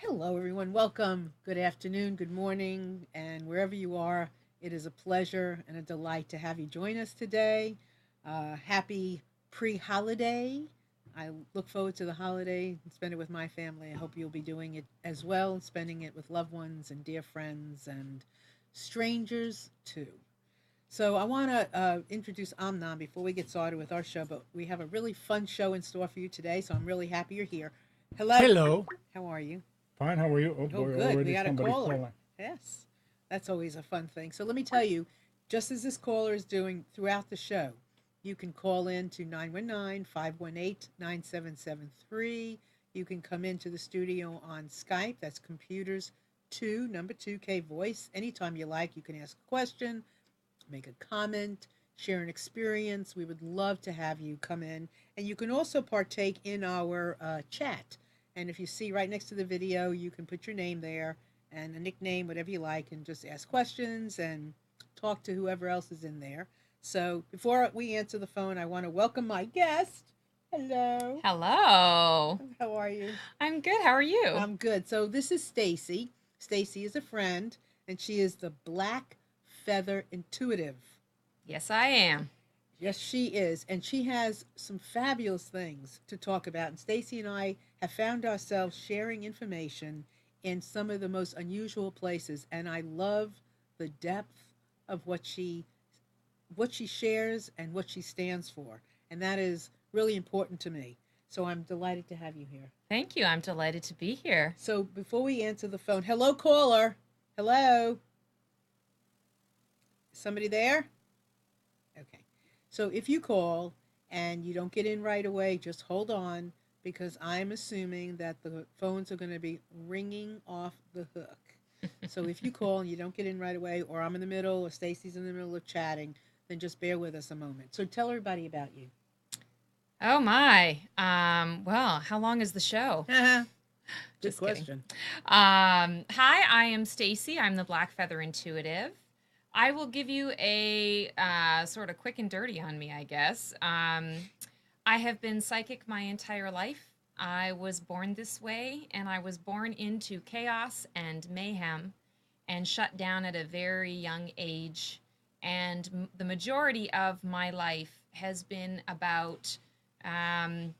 Hello, everyone. Welcome. Good afternoon, good morning, and wherever you are, it is a pleasure and a delight to have you join us today. Happy pre holiday. I look forward to the holiday and spend it with my family. I hope you'll be doing it as well, spending it with loved ones and dear friends and strangers too. So, I want to introduce Amnon before we get started with our show, but we have a really fun show in store for you today, so I'm really happy you're here. Hello. Hello. How are you? Fine. How are you? Oh Oh, boy, good. We already got a somebody caller. calling. Yes. That's always a fun thing. So let me tell you, just as this caller is doing throughout the show, you can call in to 919-518-9773. You can come into the studio on Skype. That's computers 2, number 2K voice. Anytime you like, you can ask a question, make a comment, share an experience. We would love to have you come in. And you can also partake in our chat. And if you see right next to the video, you can put your name there and a nickname, whatever you like, and just ask questions and talk to whoever else is in there. So before we answer the phone, I want to welcome my guest. Hello. Hello. How are you? I'm good. How are you? I'm good. So this is Stacey. Stacey is a friend, and she is the Black Feather Intuitive. Yes, I am. Yes, she is. And she has some fabulous things to talk about. And Stacy and I have found ourselves sharing information in some of the most unusual places. And I love the depth of what she shares and what she stands for. And that is really important to me. So I'm delighted to have you here. Thank you. I'm delighted to be here. So before we answer the phone, hello caller. Hello. Somebody there? Okay. So if you call and you don't get in right away, just hold on because I'm assuming that the phones are going to be ringing off the hook. So if you call and you don't get in right away, or I'm in the middle, or Stacy's in the middle of chatting, then just bear with us a moment. So tell everybody about you. Oh my. Well, how long is the show? Good Just kidding. question. Hi, I am Stacey. I'm the Black Feather Intuitive. I will give you a sort of quick and dirty on me, I guess. I have been psychic my entire life. I was born this way, and I was born into chaos and mayhem and shut down at a very young age. And the majority of my life has been about um,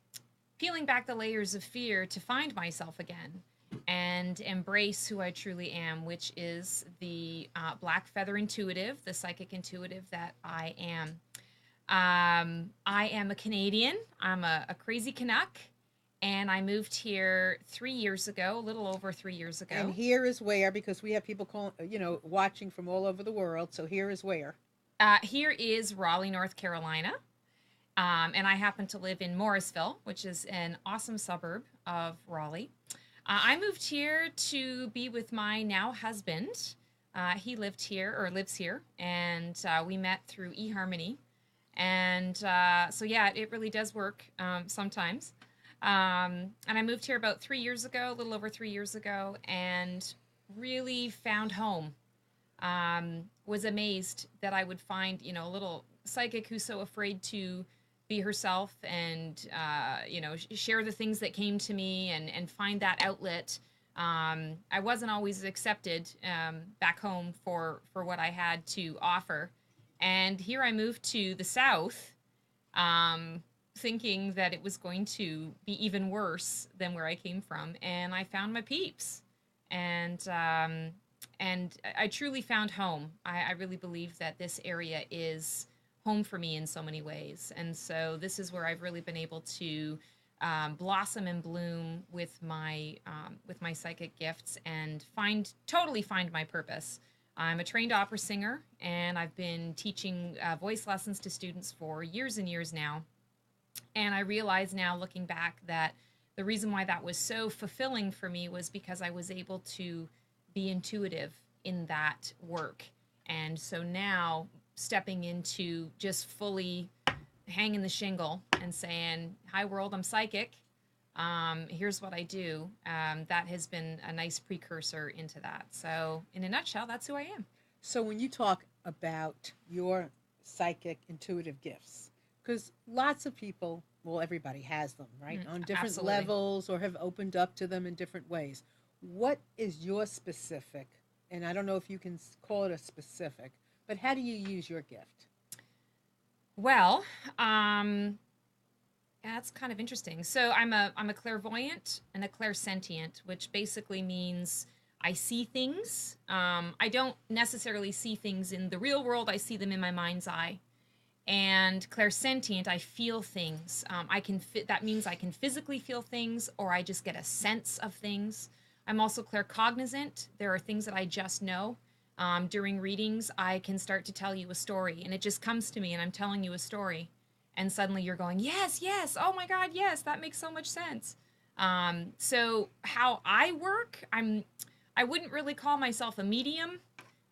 peeling back the layers of fear to find myself again and embrace who I truly am, which is the Black Feather Intuitive, the psychic intuitive that I am. I am a Canadian. I'm a crazy Canuck, and I moved here 3 years ago, a little over 3 years ago. And here is where, because we have people watching from all over the world. So here is where. Here is Raleigh, North Carolina. And I happen to live in Morrisville, which is an awesome suburb of Raleigh. I moved here to be with my now husband. He lived here or lives here, and we met through eHarmony. And so, yeah, it really does work sometimes. And I moved here about 3 years ago, a little over 3 years ago, and really found home. Was amazed that I would find, a little psychic who's so afraid to be herself and, share the things that came to me and find that outlet. I wasn't always accepted back home for what I had to offer. And here I moved to the South, thinking that it was going to be even worse than where I came from. And I found my peeps. And I truly found home. I really believe that this area is home for me in so many ways. And so this is where I've really been able to blossom and bloom with my psychic gifts and totally find my purpose. I'm a trained opera singer, and I've been teaching voice lessons to students for years and years now. And I realize now, looking back, that the reason why that was so fulfilling for me was because I was able to be intuitive in that work. And so now, stepping into just fully hanging the shingle and saying, "Hi world, I'm psychic. Here's what I do." That has been a nice precursor into that. So in a nutshell, that's who I am. So when you talk about your psychic intuitive gifts, because lots of people, well, everybody has them, right? On different Absolutely. levels or have opened up to them in different ways. what is your specific, and I don't know if you can call it a specific, but how do you use your gift? Well, um, that's kind of interesting. So I'm a clairvoyant and a clairsentient, which basically means I see things. I don't necessarily see things in the real world. I see them in my mind's eye. And clairsentient, I feel things. That means I can physically feel things, or I just get a sense of things. I'm also claircognizant. There are things that I just know. During readings, I can start to tell you a story, and it just comes to me, and I'm telling you a story, and suddenly you're going, yes, yes, oh my God, yes, that makes so much sense. So how I work, I wouldn't really call myself a medium.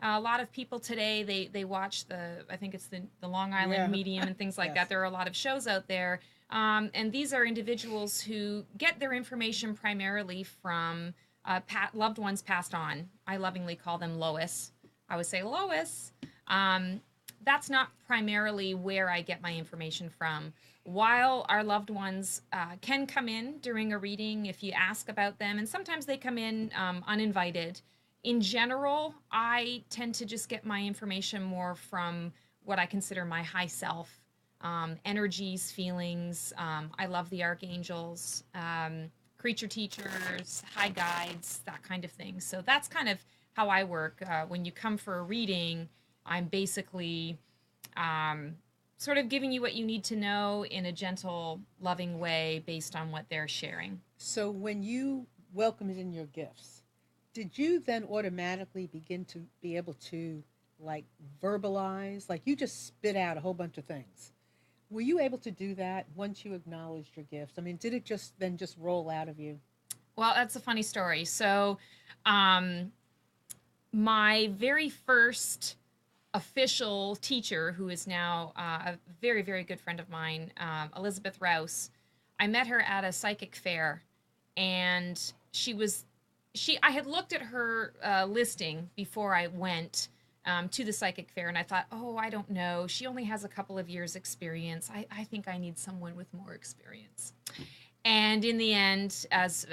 A lot of people today they watch I think it's the Long Island Yeah. Medium and things like Yes. that. There are a lot of shows out there, and these are individuals who get their information primarily from loved ones passed on. I lovingly call them Lois. I would say Lois. Um, that's not primarily where I get my information from. While our loved ones can come in during a reading if you ask about them, and sometimes they come in uninvited. In general, I tend to just get my information more from what I consider my high self, energies, feelings. I love the archangels, creature teachers, high guides, that kind of thing. So that's kind of how I work. When you come for a reading, I'm basically um, sort of giving you what you need to know in a gentle, loving way based on what they're sharing. So when you welcomed in your gifts, did you then automatically begin to be able to like verbalize? Like you just spit out a whole bunch of things. Were you able to do that once you acknowledged your gifts? I mean, did it just roll out of you? Well, that's a funny story. So, um, my very first official teacher, who is now a very, very good friend of mine, Elizabeth Rouse, I met her at a psychic fair, and I had looked at her listing before I went to the psychic fair, and I thought, oh, I don't know. She only has a couple of years' experience. I think I need someone with more experience. And in the end, as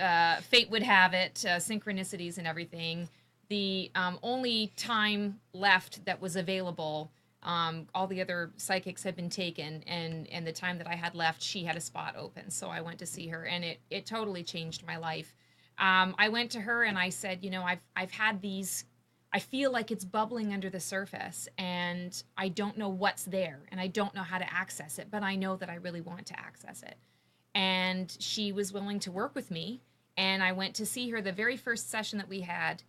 fate would have it, synchronicities and everything, the only time left that was available, all the other psychics had been taken, and the time that I had left, she had a spot open. So I went to see her, and it totally changed my life. I went to her and I said, I've had these. I feel like it's bubbling under the surface, and I don't know what's there, and I don't know how to access it, but I know that I really want to access it. And she was willing to work with me, and I went to see her the very first session that we had.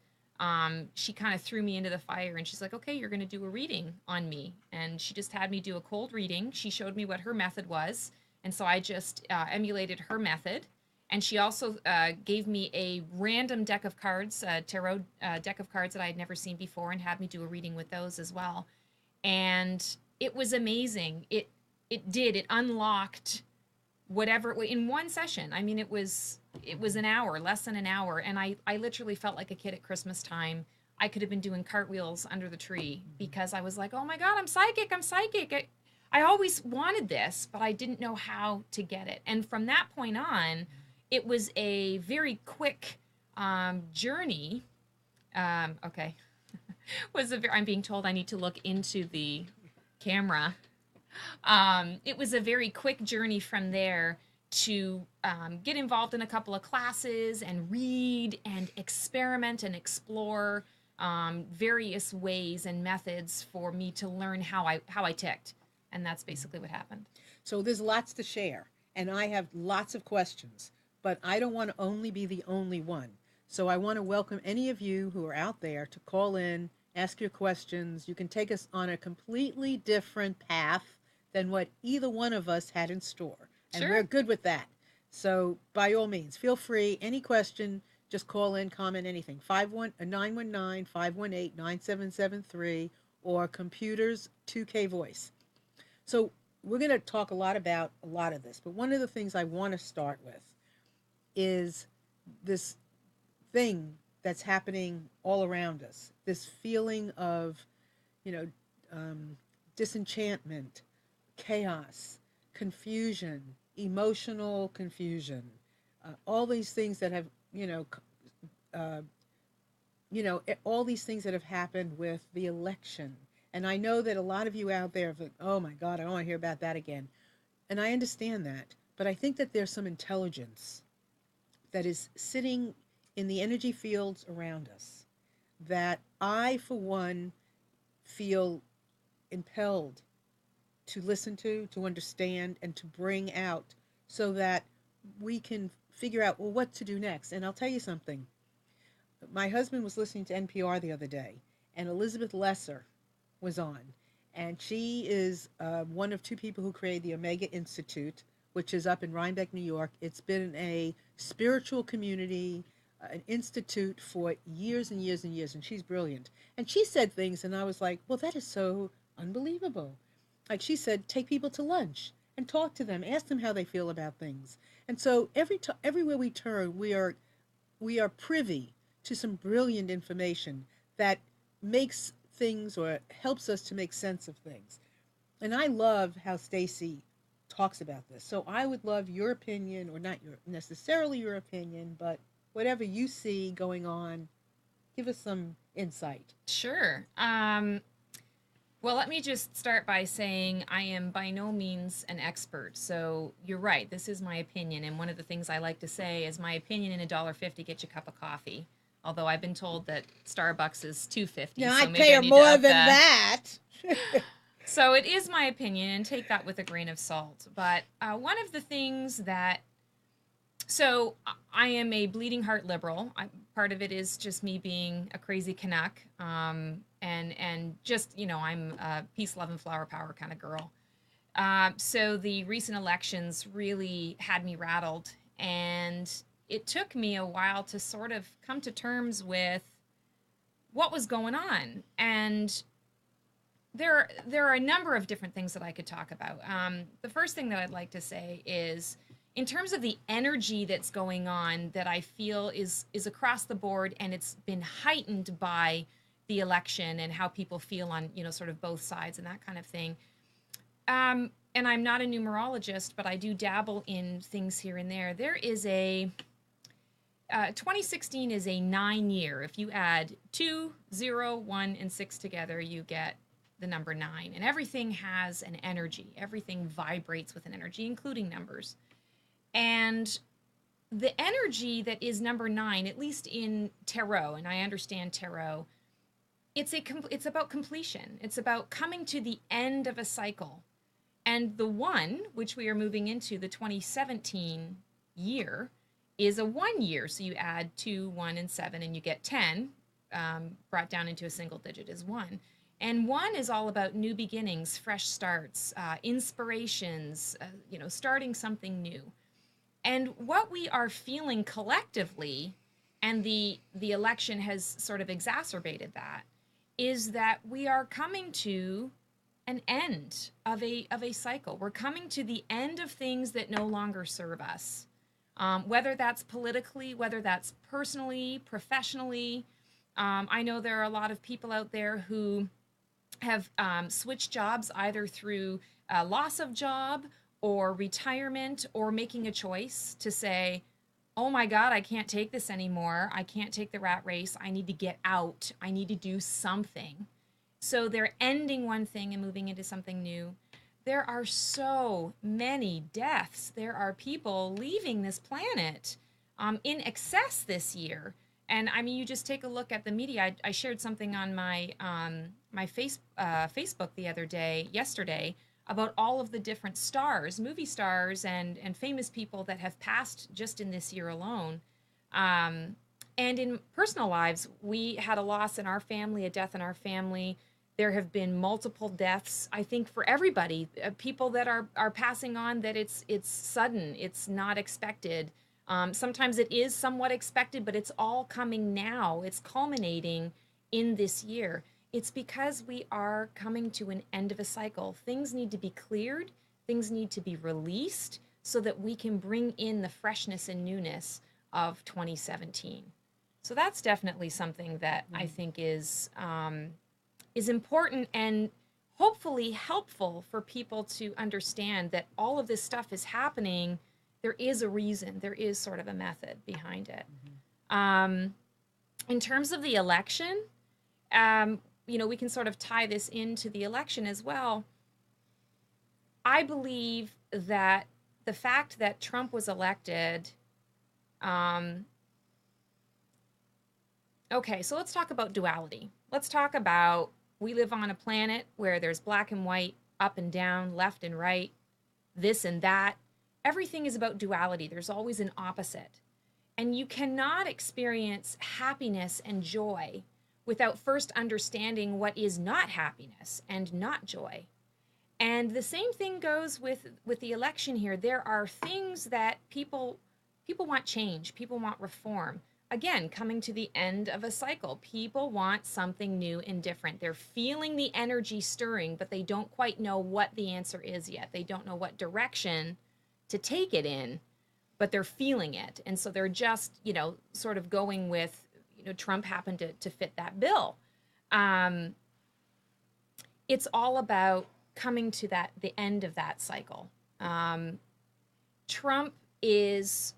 She kind of threw me into the fire, and she's like, okay, you're going to do a reading on me. And she just had me do a cold reading. She showed me what her method was, and so I just emulated her method. And she also gave me a random deck of cards, a tarot deck of cards that I had never seen before, and had me do a reading with those as well. And it was amazing. It unlocked whatever in one session. I mean, it was an hour, less than an hour, and I literally felt like a kid at Christmas time. I could have been doing cartwheels under the tree because I was like, oh my God, I'm psychic, I'm psychic. I always wanted this, but I didn't know how to get it. And from that point on, it was a very quick journey. Okay. I'm being told I need to look into the camera. It was a very quick journey from there to get involved in a couple of classes and read and experiment and explore various ways and methods for me to learn how I ticked, and that's basically what happened. So there's lots to share, and I have lots of questions, but I don't want to only be the only one. So I want to welcome any of you who are out there to call in, ask your questions. You can take us on a completely different path than what either one of us had in store. And Sure. we're good with that. So by all means, feel free. Any question, just call in, comment anything. 919-518-9773 or computers 2K voice. So we're going to talk a lot about a lot of this, but one of the things I want to start with is this thing that's happening all around us. This feeling of, you know, disenchantment, chaos, confusion, emotional confusion, all these things that have, all these things that have happened with the election. And I know that a lot of you out there have like, oh my God, I don't want to hear about that again. And I understand that. But I think that there's some intelligence that is sitting in the energy fields around us that I, for one, feel impelled to listen to understand, and to bring out so that we can figure out, well, what to do next. And I'll tell you something. My husband was listening to NPR the other day, and Elizabeth Lesser was on. And she is one of two people who created the Omega Institute, which is up in Rhinebeck, New York. It's been a spiritual community, an institute for years and years and years, and she's brilliant. And she said things, and I was like, well, that is so unbelievable. Like she said, take people to lunch and talk to them, ask them how they feel about things. And so everywhere we turn, we are privy to some brilliant information that makes things or helps us to make sense of things. And I love how Stacey talks about this. So I would love your opinion, or not necessarily your opinion, but whatever you see going on, give us some insight. Sure. Well, let me just start by saying I am by no means an expert. So you're right. This is my opinion. And one of the things I like to say is my opinion in $1.50 get you a cup of coffee. Although I've been told that Starbucks is $2.50. No, so I'd pay her more than that. So it is my opinion, and take that with a grain of salt. But one of the things that... So I am a bleeding heart liberal. Part of it is just me being a crazy Canuck. And just, I'm a peace, love, and flower power kind of girl. So the recent elections really had me rattled. And it took me a while to sort of come to terms with what was going on. And there are a number of different things that I could talk about. The first thing that I'd like to say is, in terms of the energy that's going on, that I feel is across the board, and it's been heightened by the election and how people feel on, sort of both sides and that kind of thing. And I'm not a numerologist, but I do dabble in things here and there. There is 2016 is a 9-year. If you add 2, 0, 1, and 6 together, you get the number 9. And everything has an energy. Everything vibrates with an energy, including numbers. And the energy that is number 9, at least in tarot, and I understand tarot, it's about completion. It's about coming to the end of a cycle. And the 1, which we are moving into, the 2017 year, is a 1 year. So you add 2, 1, and 7, and you get 10, brought down into a single digit is 1. And 1 is all about new beginnings, fresh starts, inspirations, starting something new. And what we are feeling collectively, and the election has sort of exacerbated that, is that we are coming to an end of a cycle. We're coming to the end of things that no longer serve us, whether that's politically, whether that's personally, professionally. I know there are a lot of people out there who have switched jobs either through loss of job or retirement, or making a choice to say, oh my God, I can't take this anymore. I can't take the rat race. I need to get out. I need to do something. So they're ending one thing and moving into something new. There are so many deaths. There are people leaving this planet in excess this year. And I mean, you just take a look at the media. I shared something on my Facebook the other day, yesterday, about all of the different stars, movie stars and famous people that have passed just in this year alone. And in personal lives, we had a loss in our family, a death in our family. There have been multiple deaths, I think, for everybody. People that are passing on, that it's sudden, it's not expected. Sometimes it is somewhat expected, but it's all coming now. It's culminating in this year. It's because we are coming to an end of a cycle. Things need to be cleared. Things need to be released so that we can bring in the freshness and newness of 2017. So that's definitely something that I think is important and hopefully helpful for people to understand that all of this stuff is happening. There is a reason. There is sort of a method behind it. In terms of the election, we can sort of tie this into the election as well. I believe that the fact that Trump was elected, okay, so let's talk about duality. Let's talk about we live on a planet where there's black and white, up and down, left and right, this and that. Everything is about duality. There's always an opposite. And you cannot experience happiness and joy without first understanding what is not happiness and not joy. And the same thing goes with the election here. There are things that people want change, people want reform. Again, coming to the end of a cycle, people want something new and different. They're feeling the energy stirring, but they don't quite know what the answer is yet. They don't know what direction to take it in, but they're feeling it. And so they're just, sort of going with, Trump happened to fit that bill. It's all about coming to the end of that cycle. Trump is,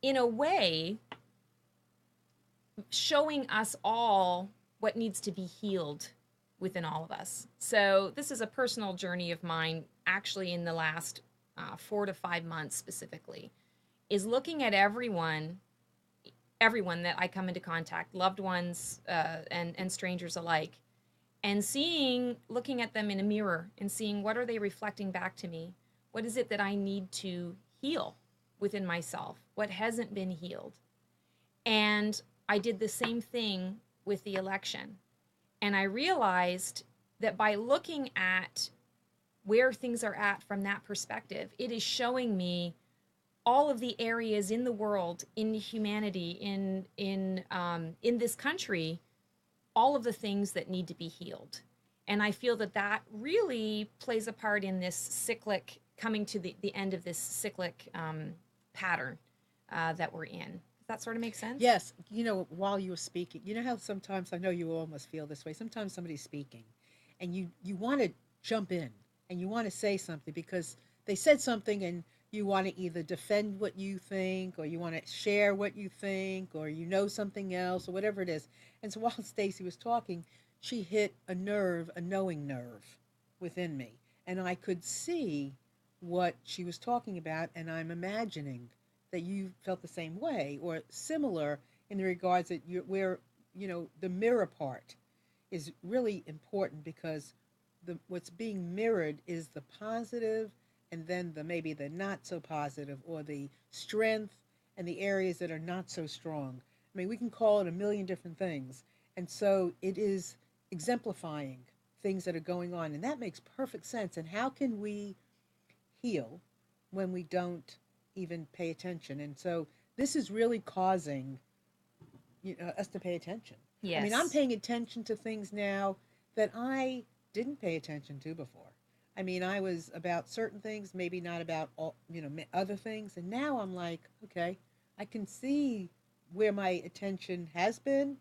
in a way, showing us all what needs to be healed within all of us. So this is a personal journey of mine, actually in the last 4 to 5 months specifically, is looking at everyone that I come into contact, loved ones and strangers alike, and looking at them in a mirror and seeing what are they reflecting back to me? What is it that I need to heal within myself? What hasn't been healed? And I did the same thing with the election. And I realized that by looking at where things are at from that perspective, it is showing me all of the areas in the world, in humanity, in this country, all of the things that need to be healed. And I feel that really plays a part in this cyclic, coming to the end of this cyclic pattern that we're in. Does that sort of make sense? Yes. While you were speaking, how sometimes, I know you almost feel this way, sometimes somebody's speaking and you want to jump in and you want to say something because they said something, and you want to either defend what you think, or you want to share what you think, or something else, or whatever it is. And so while Stacey was talking, she hit a knowing nerve within me. And I could see what she was talking about, and I'm imagining that you felt the same way or similar in the regards that the mirror part is really important, because what's being mirrored is the positive, and then maybe the not so positive, or the strength and the areas that are not so strong. I mean, we can call it a million different things. And so it is exemplifying things that are going on. And that makes perfect sense. And how can we heal when we don't even pay attention? And so this is really causing us to pay attention. Yes. I mean, I'm paying attention to things now that I didn't pay attention to before. I mean, I was about certain things, maybe not about all, other things. And now I'm like, okay, I can see where my attention has been,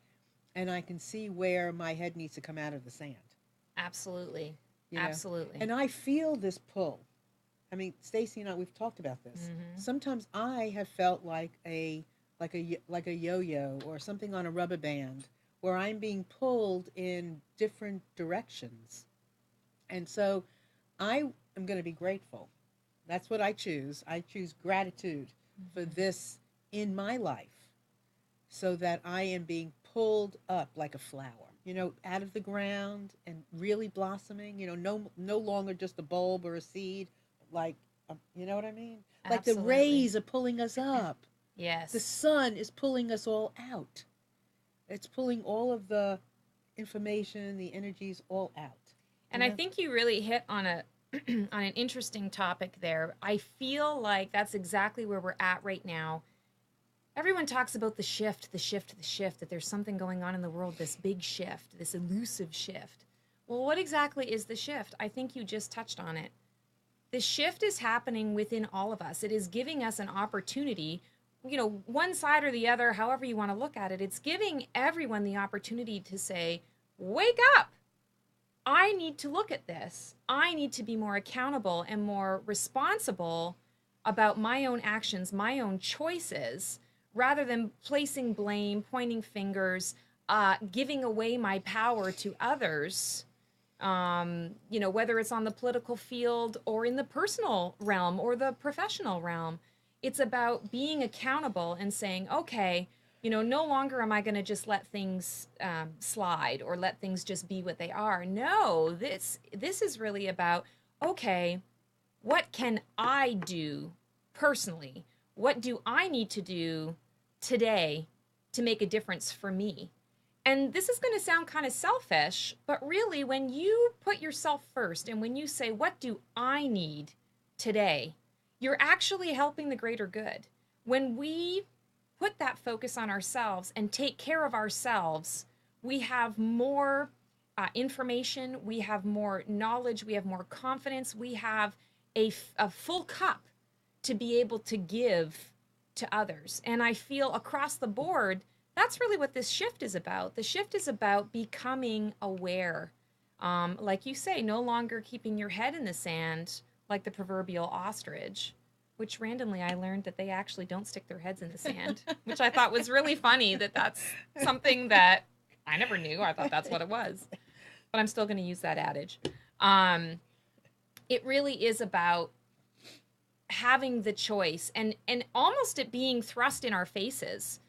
and I can see where my head needs to come out of the sand. Absolutely. Absolutely. And I feel this pull. I mean, Stacey and I, we've talked about this. Mm-hmm. Sometimes I have felt like a yo-yo or something on a rubber band, where I'm being pulled in different directions. And so I am going to be grateful. That's what I choose. I choose gratitude for this in my life, so that I am being pulled up like a flower, out of the ground and really blossoming, no longer just a bulb or a seed, like, you know what I mean? Like Absolutely. the rays are pulling us up. Yes. The sun is pulling us all out. It's pulling all of the information, the energies all out. And I think you really hit on on an interesting topic there. I feel like that's exactly where we're at right now. Everyone talks about the shift, that there's something going on in the world, this big shift, this elusive shift. Well, what exactly is the shift? I think you just touched on it. The shift is happening within all of us. It is giving us an opportunity, one side or the other, however you want to look at it. It's giving everyone the opportunity to say, wake up. I need to look at this. I need to be more accountable and more responsible about my own actions, my own choices, rather than placing blame, pointing fingers, giving away my power to others, whether it's on the political field or in the personal realm or the professional realm, it's about being accountable and saying, okay, no longer am I going to just let things slide or let things just be what they are. No, this is really about, okay, what can I do personally? What do I need to do today to make a difference for me? And this is going to sound kind of selfish, but really, when you put yourself first and when you say, what do I need today? You're actually helping the greater good. When we put that focus on ourselves and take care of ourselves, we have more information, we have more knowledge, we have more confidence, we have a full cup to be able to give to others. And I feel across the board, that's really what this shift is about. The shift is about becoming aware. Like you say, no longer keeping your head in the sand like the proverbial ostrich, which randomly I learned that they actually don't stick their heads in the sand, which I thought was really funny that's something that I never knew. I thought that's what it was. But I'm still going to use that adage. It really is about having the choice and almost it being thrust in our faces,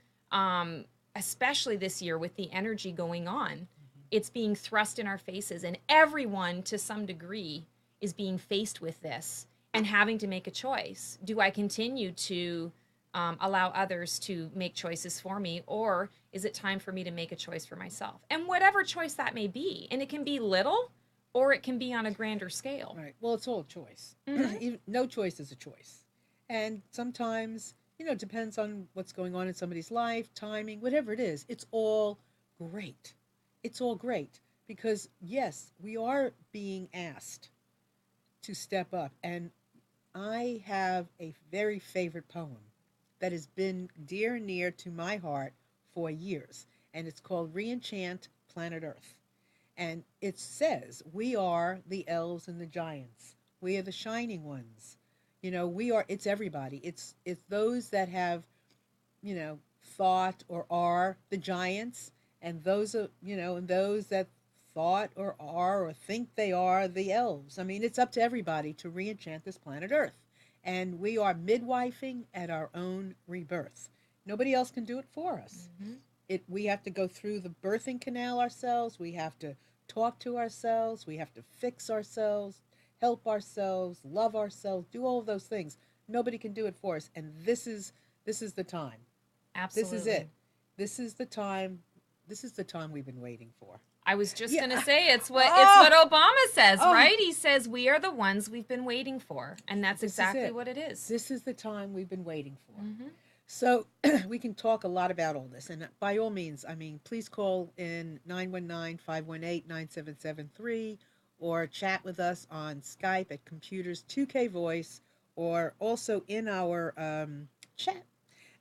especially this year with the energy going on. It's being thrust in our faces, and everyone to some degree is being faced with this and having to make a choice. Do I continue to allow others to make choices for me, or is it time for me to make a choice for myself? And whatever choice that may be, and it can be little or it can be on a grander scale. Right. Well, it's all a choice. No choice is a choice. And sometimes, it depends on what's going on in somebody's life, timing, whatever it is. It's all great. It's all great because, yes, we are being asked to step up. And I have a very favorite poem that has been dear and near to my heart for years. And it's called Chant, Planet Earth. And it says, we are the elves and the giants. We are the shining ones. It's everybody. It's those that have, thought or are the giants, and those that thought or are or think they are the elves. I mean, it's up to everybody to re-enchant this planet Earth. And we are midwifing at our own rebirth. Nobody else can do it for us. We have to go through the birthing canal ourselves. We have to talk to ourselves. We have to fix ourselves, help ourselves, love ourselves, do all of those things. Nobody can do it for us. And this is the time. Absolutely. This is it. This is the time. This is the time we've been waiting for. I was just going to say it's what Obama says, right? He says we are the ones we've been waiting for, and that's exactly what it is. This is the time we've been waiting for. So we can talk a lot about all this, and by all means, please call in 919-518-9773 or chat with us on Skype at Computers 2K Voice or also in our chat.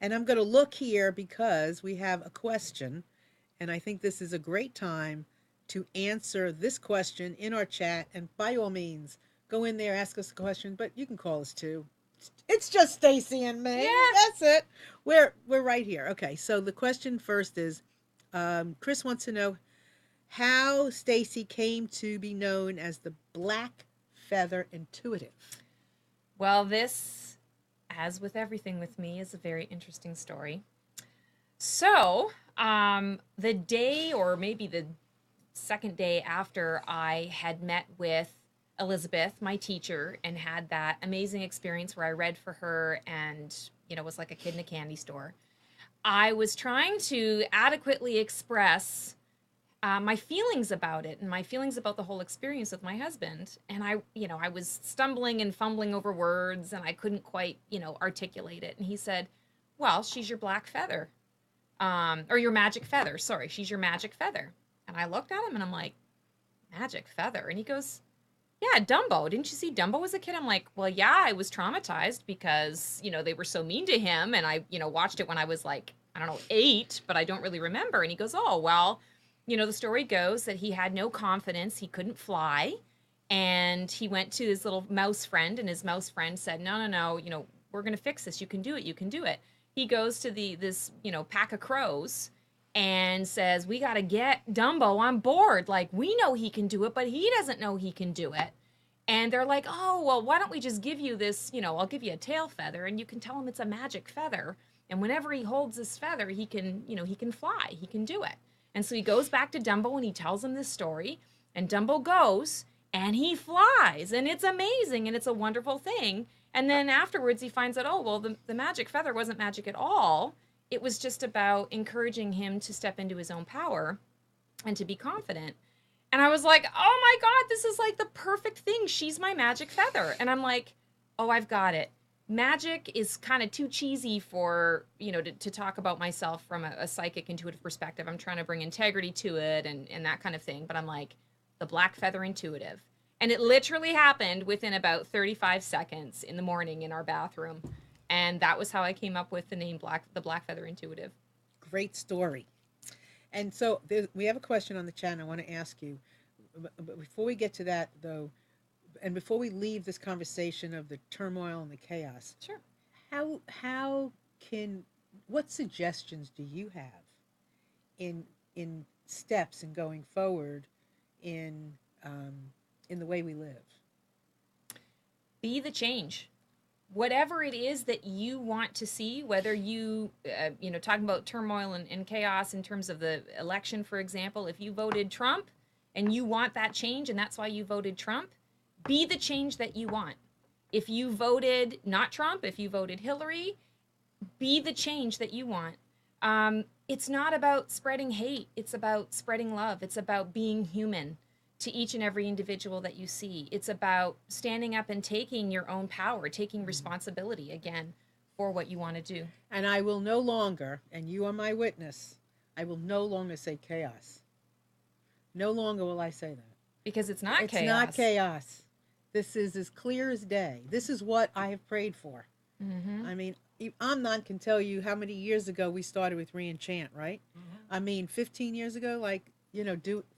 And I'm going to look here because we have a question, and I think this is a great time to answer this question in our chat. And by all means, go in there, ask us a question, but you can call us too. It's just Stacey and me. Yeah. That's it. We're right here. Okay, so the question first is, Chris wants to know how Stacey came to be known as the Black Feather Intuitive. Well, this, as with everything with me, is a very interesting story. So, the day or maybe the second day after I had met with Elizabeth, my teacher, and had that amazing experience where I read for her and, was like a kid in a candy store, I was trying to adequately express my feelings about it and my feelings about the whole experience with my husband. And I was stumbling and fumbling over words and I couldn't quite, articulate it. And he said, well, she's your black feather, or your magic feather. Sorry, she's your magic feather. And I looked at him and I'm like, magic feather? And he goes, yeah, Dumbo. Didn't you see Dumbo as a kid? I'm like, well, yeah, I was traumatized because, they were so mean to him. And I, watched it when I was like, I don't know, 8, but I don't really remember. And he goes, oh, well, the story goes that he had no confidence. He couldn't fly. And he went to his little mouse friend and his mouse friend said, no, we're going to fix this. You can do it. You can do it. he goes to this pack of crows and says, we got to get Dumbo on board. Like, we know he can do it, but he doesn't know he can do it. And they're like, oh, well, why don't we just give you this, I'll give you a tail feather, and you can tell him it's a magic feather. And whenever he holds this feather, he can, he can fly. He can do it. And so he goes back to Dumbo and he tells him this story. And Dumbo goes and he flies. And it's amazing. And it's a wonderful thing. And then afterwards he finds out, oh, well, the magic feather wasn't magic at all. It was just about encouraging him to step into his own power and to be confident. And I was like, oh my God, this is like the perfect thing. She's my magic feather. And I'm like, oh, I've got it. Magic is kind of too cheesy for, to talk about myself from a psychic intuitive perspective. I'm trying to bring integrity to it and that kind of thing. But I'm like, the black feather intuitive. And it literally happened within about 35 seconds in the morning in our bathroom. And that was how I came up with the name the Black Feather Intuitive. Great story. And so we have a question on the chat I want to ask you. But before we get to that, though, and before we leave this conversation of the turmoil and the chaos, sure. What suggestions do you have in steps in going forward in the way we live? Be the change. Whatever it is that you want to see, whether you, talking about turmoil and chaos in terms of the election, for example, if you voted Trump and you want that change and that's why you voted Trump, be the change that you want. If you voted not Trump, if you voted Hillary, be the change that you want. It's not about spreading hate. It's about spreading love. It's about being human to each and every individual that you see. It's about standing up and taking your own power, taking responsibility again for what you want to do. And I will no longer, and you are my witness, I will no longer say chaos. No longer will I say that. Because it's not chaos. It's not chaos. This is as clear as day. This is what I have prayed for. Mm-hmm. I mean, Amnon can tell you how many years ago we started with Chant, right? Mm-hmm. I mean, 15 years ago, like,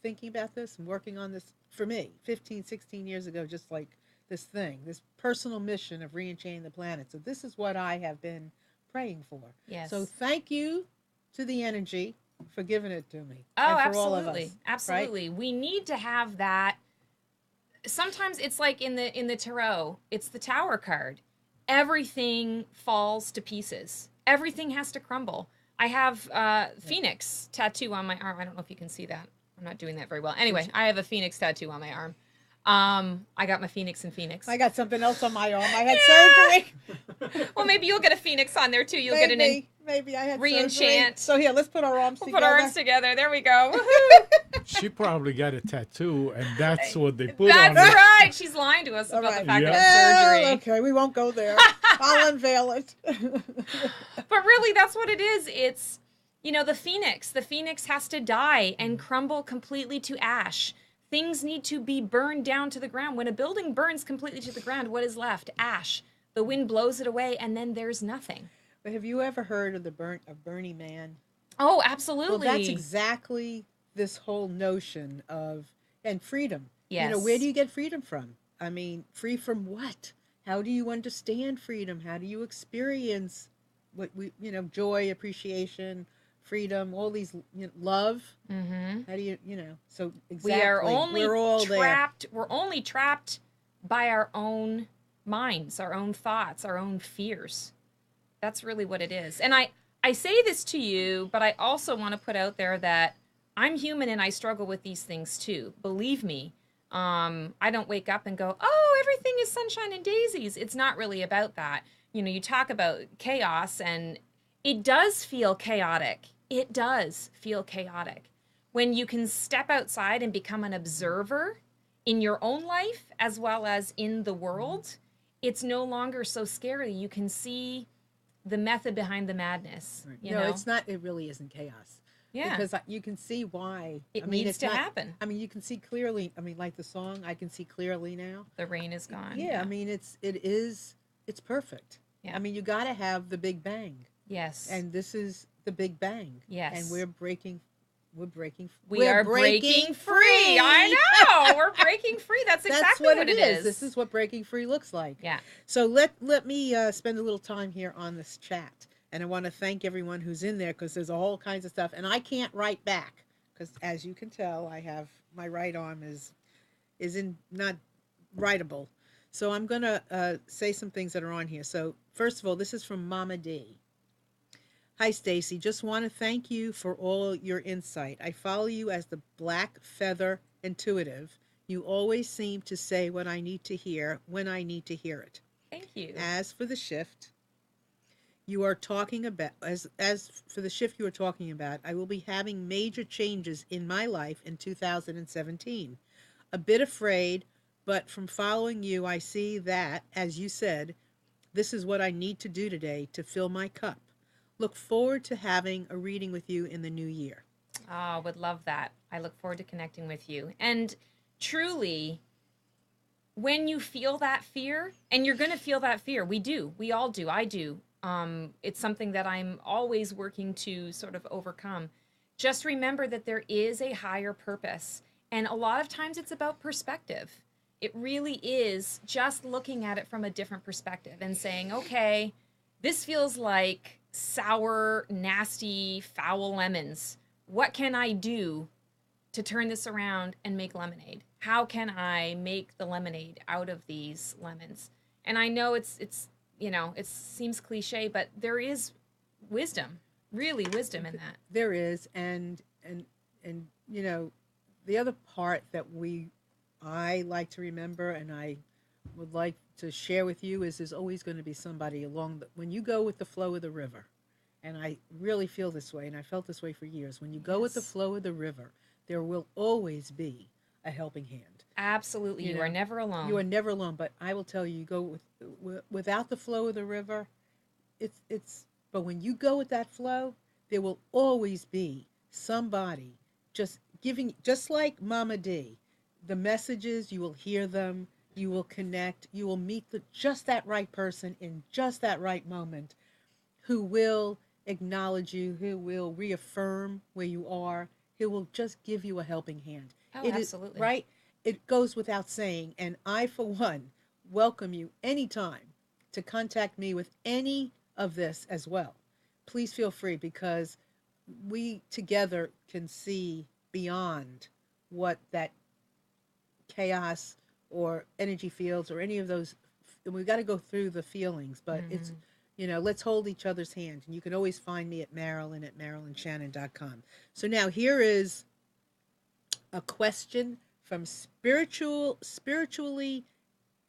thinking about this and working on this, for me, 15, 16 years ago, just like this personal mission of re-enchanting the planet. So this is what I have been praying for. Yes. So thank you to the energy for giving it to me. Oh, and for absolutely. all of us, absolutely. Right? We need to have that. Sometimes it's like in the tarot, it's the Tower card. Everything falls to pieces. Everything has to crumble. I have Phoenix tattoo on my arm. I don't know if you can see that. I'm not doing that very well. Anyway, I have a Phoenix tattoo on my arm. I got my Phoenix in Phoenix. I got something else on my arm. I had surgery. Well, maybe you'll get a Phoenix on there too. You'll get an Maybe I had re-enchant. So here, let's put our arms together. Put our arms together. There we go. Woohoo! She probably got a tattoo, and that's what they put That's on it. right. She's lying to us All about right. the fact Yeah. that it's surgery. Okay, we won't go there. I'll unveil it. But really, that's what it is. It's, the Phoenix. The Phoenix has to die and crumble completely to ash. Things need to be burned down to the ground. When a building burns completely to the ground, what is left? Ash. The wind blows it away, and then there's nothing. But have you ever heard of Burning Man? Oh, absolutely. Well, that's exactly this whole notion of, and freedom. Yes. Where do you get freedom from? I mean, free from what? How do you understand freedom? How do you experience what joy, appreciation, freedom, all these, love? Mm-hmm. How do you, so exactly. We're all trapped. There. We're only trapped by our own minds, our own thoughts, our own fears. That's really what it is. And I say this to you, but I also want to put out there that I'm human and I struggle with these things too. Believe me. I don't wake up and go, oh, everything is sunshine and daisies. It's not really about that. You talk about chaos, and it does feel chaotic. It does feel chaotic. When you can step outside and become an observer in your own life as well as in the world, it's no longer so scary. You can see the method behind the madness. Right. You know? It's not. It really isn't chaos. Yeah. Because you can see why. It needs to happen. I mean, you can see clearly. I mean, like the song, I can see clearly now. The rain is gone. Yeah, I mean, it's perfect. Yeah. I mean, you got to have the Big Bang. Yes. And this is the Big Bang. Yes. And we're breaking We are breaking free. I know. We're breaking free. That's exactly what it is. This is what breaking free looks like. Yeah. So let me spend a little time here on this chat. And I want to thank everyone who's in there because there's all kinds of stuff. And I can't write back because, as you can tell, I have my right arm is in not writable. So I'm going to say some things that are on here. So first of all, this is from Mama D. Hi, Stacey. Just want to thank you for all your insight. I follow you as the Black Feather Intuitive. You always seem to say what I need to hear when I need to hear it. Thank you. As for the shift, you are talking about as for the shift you are talking about, I will be having major changes in my life in 2017. A bit afraid, but from following you, I see that, as you said, this is what I need to do today to fill my cup. Look forward to having a reading with you in the new year. Oh, would love that. I look forward to connecting with you. And truly, when you feel that fear, and you're going to feel that fear, we all do, I do. It's something that I'm always working to sort of overcome. Just remember that there is a higher purpose. And a lot of times it's about perspective. It really is just looking at it from a different perspective and saying, okay, this feels like sour, nasty, foul lemons. What can I do to turn this around and make lemonade? How can I make the lemonade out of these lemons? And I know it's it seems cliche, but there is wisdom, really wisdom in that. There is, and the other part that I like to remember, and I would like to share with you, is there's always going to be somebody when you go with the flow of the river. And I really feel this way, and I felt this way for years. When you go with the flow of the river, there will always be a helping hand. Absolutely. You are never alone. You are never alone. But I will tell you, you go without the flow of the river, but when you go with that flow, there will always be somebody just giving, just like Mama D, the messages, you will hear them, you will connect, you will meet just that right person in just that right moment who will acknowledge you, who will reaffirm where you are, who will just give you a helping hand. Oh, absolutely. Right? It goes without saying. And I, for one, welcome you anytime to contact me with any of this as well. Please feel free, because we together can see beyond what that chaos or energy fields or any of those. We've got to go through the feelings, but it's, let's hold each other's hand. And you can always find me at Marilyn at MarilynShannon.com. So now here is a question from spiritually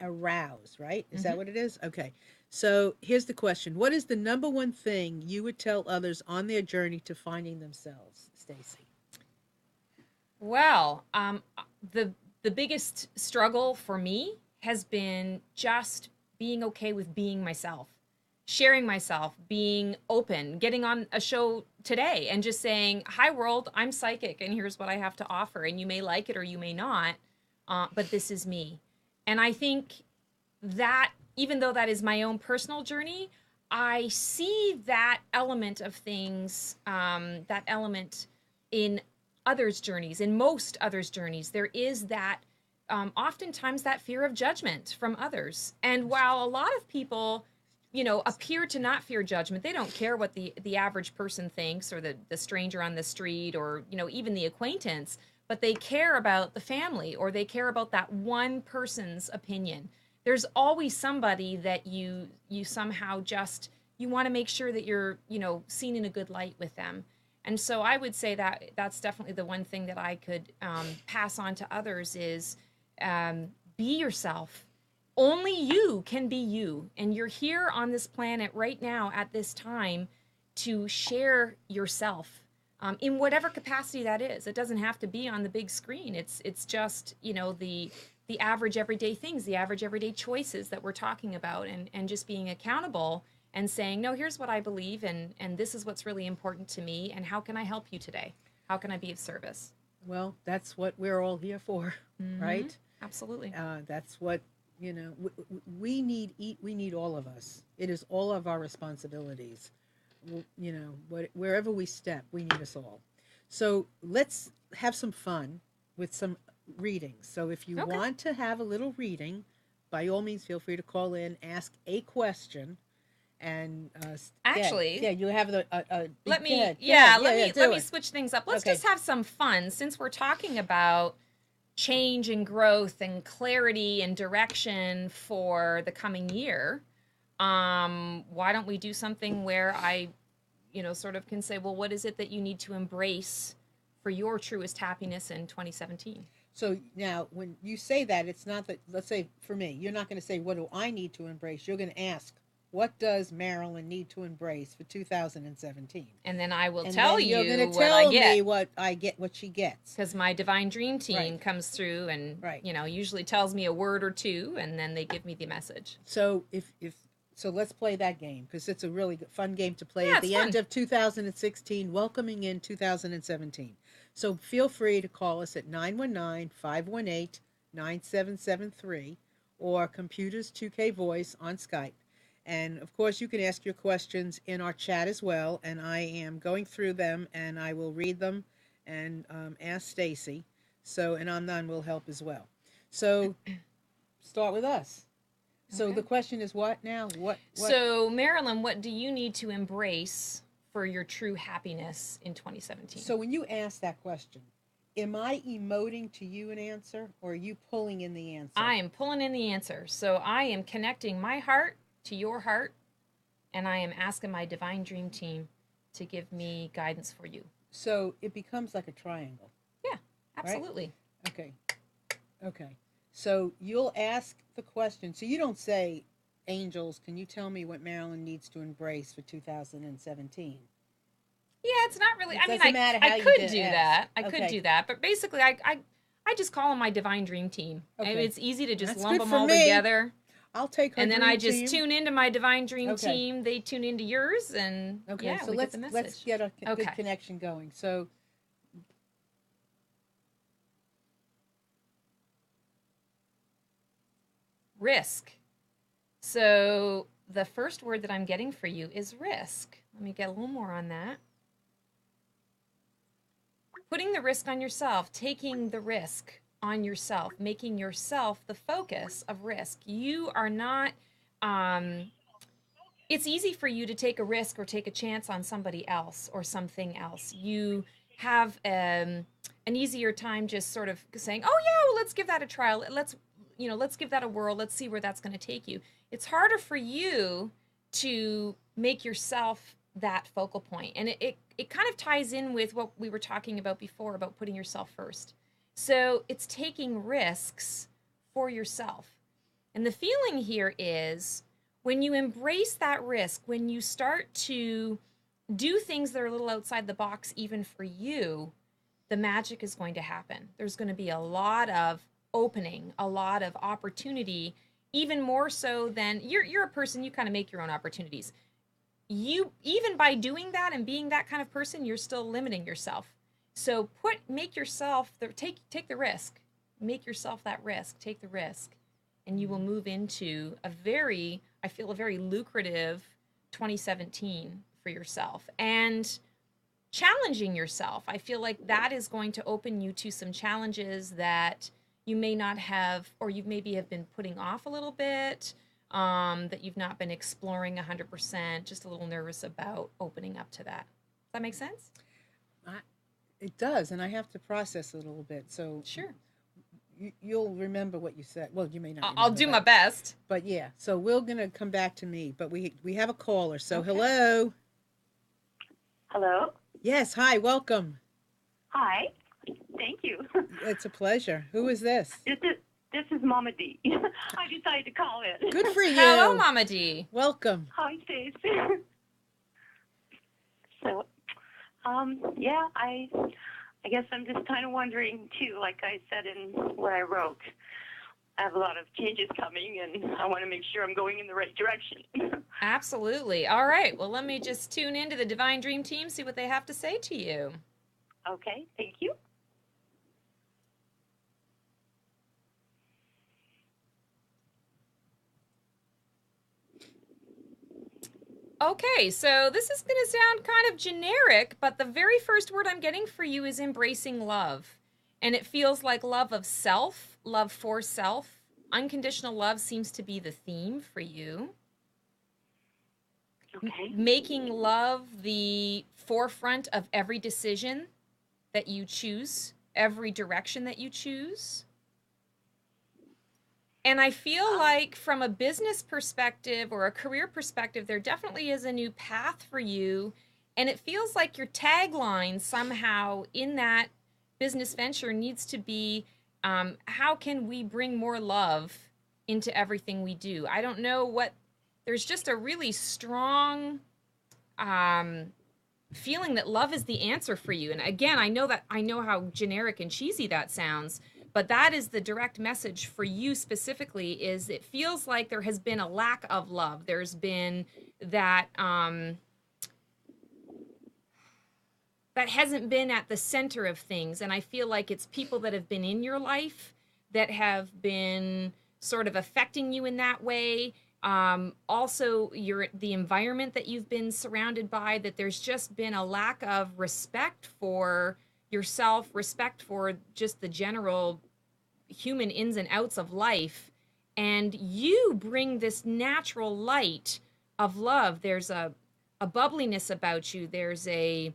aroused, right? Is that what it is? Okay. So here's the question. What is the number one thing you would tell others on their journey to finding themselves, Stacey? Well, the biggest struggle for me has been just being okay with being myself, sharing myself, being open, getting on a show today and just saying, hi world, I'm psychic and here's what I have to offer. And you may like it or you may not, but this is me. And I think that even though that is my own personal journey, I see that element of things, that element in others' journeys, in most others' journeys. There is that, oftentimes that fear of judgment from others. And while a lot of people, appear to not fear judgment, they don't care what the average person thinks, or the stranger on the street, or, even the acquaintance, but they care about the family, or they care about that one person's opinion. There's always somebody that you somehow just, you want to make sure that you're, seen in a good light with them. And so I would say that that's definitely the one thing that I could pass on to others is be yourself. Only you can be you. And you're here on this planet right now at this time to share yourself in whatever capacity that is. It doesn't have to be on the big screen. It's just, the average everyday things, the average everyday choices that we're talking about, and just being accountable and saying, no, here's what I believe, and this is what's really important to me, and how can I help you today? How can I be of service? Well, that's what we're all here for, right? Absolutely. That's what, we need all of us. It is all of our responsibilities. Wherever we step, we need us all. So let's have some fun with some readings. So if you want to have a little reading, by all means, feel free to call in, ask a question, And Actually, yeah, you have the. let me, go ahead. let me Do it. switch things up. Let's Okay. just have some fun since we're talking about change and growth and clarity and direction for the coming year. Why don't we do something where I, sort of can say, well, what is it that you need to embrace for your truest happiness in 2017? So now, when you say that, it's not that. Let's say for me, you're not going to say, "What do I need to embrace?" You're going to ask, "What does Marilyn need to embrace for 2017?" And then I will And tell then you're you going to what I tell get. me what I get, what she gets. Because my divine dream team Right. comes through and Right. usually tells me a word or two, and then they give me the message. So so let's play that game because it's a really fun game to play Yeah, at the it's end fun. of 2016, welcoming in 2017. So feel free to call us at 919-518-9773 or Computers 2K Voice on Skype. And of course, you can ask your questions in our chat as well. And I am going through them and I will read them and ask Stacey. So, and Amnon will help as well. So, start with us. So Okay. the question is what now? What? So, Marilyn, what do you need to embrace for your true happiness in 2017? So when you ask that question, am I emoting to you an answer or are you pulling in the answer? I am pulling in the answer. So I am connecting my heart to your heart, and I am asking my divine dream team to give me guidance for you. So it becomes like a triangle. Yeah, absolutely. Right? Okay. So you'll ask the question. So you don't say, "Angels, can you tell me what Marilyn needs to embrace for 2017?" Yeah, it's not really. It I mean, doesn't matter how I you could did do ask. that. I Okay. could do that. But basically, I just call them my divine dream team. Okay. I mean, it's easy to just That's lump good them for all me. together. I'll take her And then I dream just team. tune into my divine dream Okay. team. They tune into yours, and Okay, yeah, so we let's get the message. let's get a Okay. good connection going. So Risk. So the first word that I'm getting for you is risk. Let me get a little more on that. Putting the risk on yourself, taking the risk on yourself, making yourself the focus of risk. You are not, it's easy for you to take a risk or take a chance on somebody else or something else. You have an easier time just sort of saying, oh yeah, well, let's give that a trial. Let's give that a whirl. Let's see where that's going to take you. It's harder for you to make yourself that focal point. And it kind of ties in with what we were talking about before about putting yourself first. So it's taking risks for yourself. And the feeling here is when you embrace that risk, when you start to do things that are a little outside the box, even for you, the magic is going to happen. There's going to be a lot of opening, a lot of opportunity, even more so than you're a person, you kind of make your own opportunities. You, even by doing that and being that kind of person, you're still limiting yourself. So make yourself take the risk. Make yourself that risk. Take the risk. And you will move into a very lucrative 2017 for yourself. And challenging yourself. I feel like that is going to open you to some challenges that you may not have, or you maybe have been putting off a little bit, that you've not been exploring 100%, just a little nervous about opening up to that. Does that make sense? it does, and I have to process it a little bit. So Sure. You'll remember what you said. Well, you may not. I'll do my best. But yeah, so we're gonna come back to me. But we have a caller. So Okay. hello. Hello. Yes. Hi. Welcome. Hi. Thank you. It's a pleasure. Who is this? This is Mama D. I decided to call in. Good for you. Hello, Mama D. Welcome. Hi, Stacey. So, yeah, I guess I'm just kind of wondering too. Like I said in what I wrote, I have a lot of changes coming, and I want to make sure I'm going in the right direction. Absolutely. All right. Well, let me just tune into the Divine Dream Team, see what they have to say to you. Okay. Thank you. Okay, so this is going to sound kind of generic, but the very first word I'm getting for you is embracing love. And it feels like love of self, love for self. Unconditional love seems to be the theme for you. Okay. making love the forefront of every decision that you choose, every direction that you choose. And I feel like from a business perspective or a career perspective, there definitely is a new path for you. And it feels like your tagline somehow in that business venture needs to be, how can we bring more love into everything we do? I don't know what, there's just a really strong feeling that love is the answer for you. And again, I know how generic and cheesy that sounds, but that is the direct message for you specifically. Is it feels like there has been a lack of love. There's been that that hasn't been at the center of things, and I feel like it's people that have been in your life that have been sort of affecting you in that way. Also, the environment that you've been surrounded by, that there's just been a lack of respect for yourself, respect for just the general human ins and outs of life. And you bring this natural light of love. There's a bubbliness about you. There's a